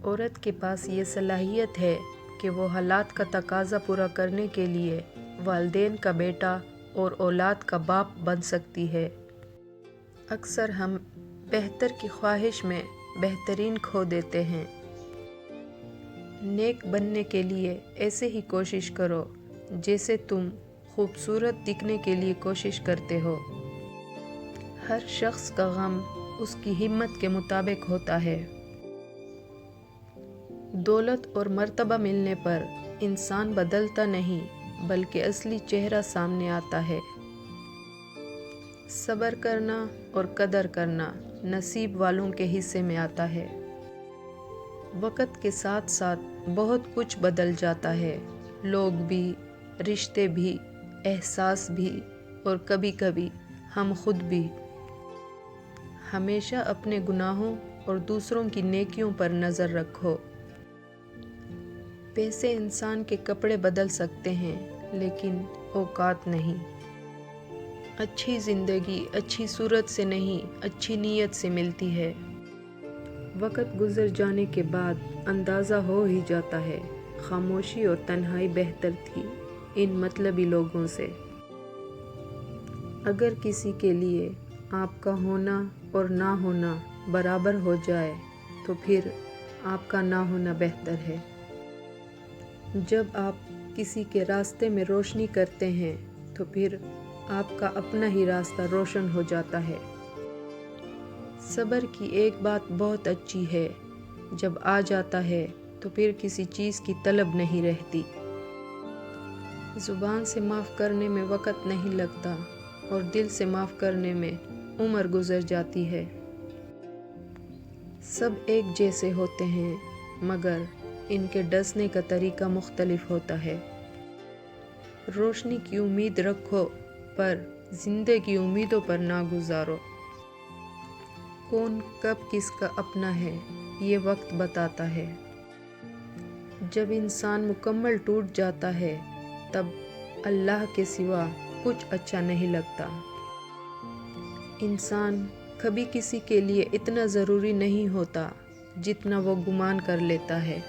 عورت کے پاس یہ صلاحیت ہے کہ وہ حالات کا تقاضا پورا کرنے کے لیے والدین کا بیٹا اور اولاد کا باپ بن سکتی ہے۔ اکثر ہم بہتر کی خواہش میں بہترین کھو دیتے ہیں۔ نیک بننے کے لیے ایسے ہی کوشش کرو جیسے تم خوبصورت دکھنے کے لیے کوشش کرتے ہو۔ ہر شخص کا غم اس کی ہمت کے مطابق ہوتا ہے۔ دولت اور مرتبہ ملنے پر انسان بدلتا نہیں بلکہ اصلی چہرہ سامنے آتا ہے۔ صبر کرنا اور قدر کرنا نصیب والوں کے حصے میں آتا ہے۔ وقت کے ساتھ ساتھ بہت کچھ بدل جاتا ہے، لوگ بھی، رشتے بھی، احساس بھی اور کبھی کبھی ہم خود بھی۔ ہمیشہ اپنے گناہوں اور دوسروں کی نیکیوں پر نظر رکھو۔ پیسے انسان کے کپڑے بدل سکتے ہیں لیکن اوقات نہیں۔ اچھی زندگی اچھی صورت سے نہیں اچھی نیت سے ملتی ہے۔ وقت گزر جانے کے بعد اندازہ ہو ہی جاتا ہے، خاموشی اور تنہائی بہتر تھی ان مطلبی لوگوں سے۔ اگر کسی کے لیے آپ کا ہونا اور نہ ہونا برابر ہو جائے تو پھر آپ کا نہ ہونا بہتر ہے۔ جب آپ کسی کے راستے میں روشنی کرتے ہیں تو پھر آپ کا اپنا ہی راستہ روشن ہو جاتا ہے۔ صبر کی ایک بات بہت اچھی ہے، جب آ جاتا ہے تو پھر کسی چیز کی طلب نہیں رہتی۔ زبان سے معاف کرنے میں وقت نہیں لگتا اور دل سے معاف کرنے میں عمر گزر جاتی ہے۔ سب ایک جیسے ہوتے ہیں مگر ان کے ڈسنے کا طریقہ مختلف ہوتا ہے۔ روشنی کی امید رکھو پر زندگی کی امیدوں پر نہ گزارو۔ کون کب کس کا اپنا ہے یہ وقت بتاتا ہے۔ جب انسان مکمل ٹوٹ جاتا ہے تب اللہ کے سوا کچھ اچھا نہیں لگتا۔ انسان کبھی کسی کے لیے اتنا ضروری نہیں ہوتا جتنا وہ گمان کر لیتا ہے۔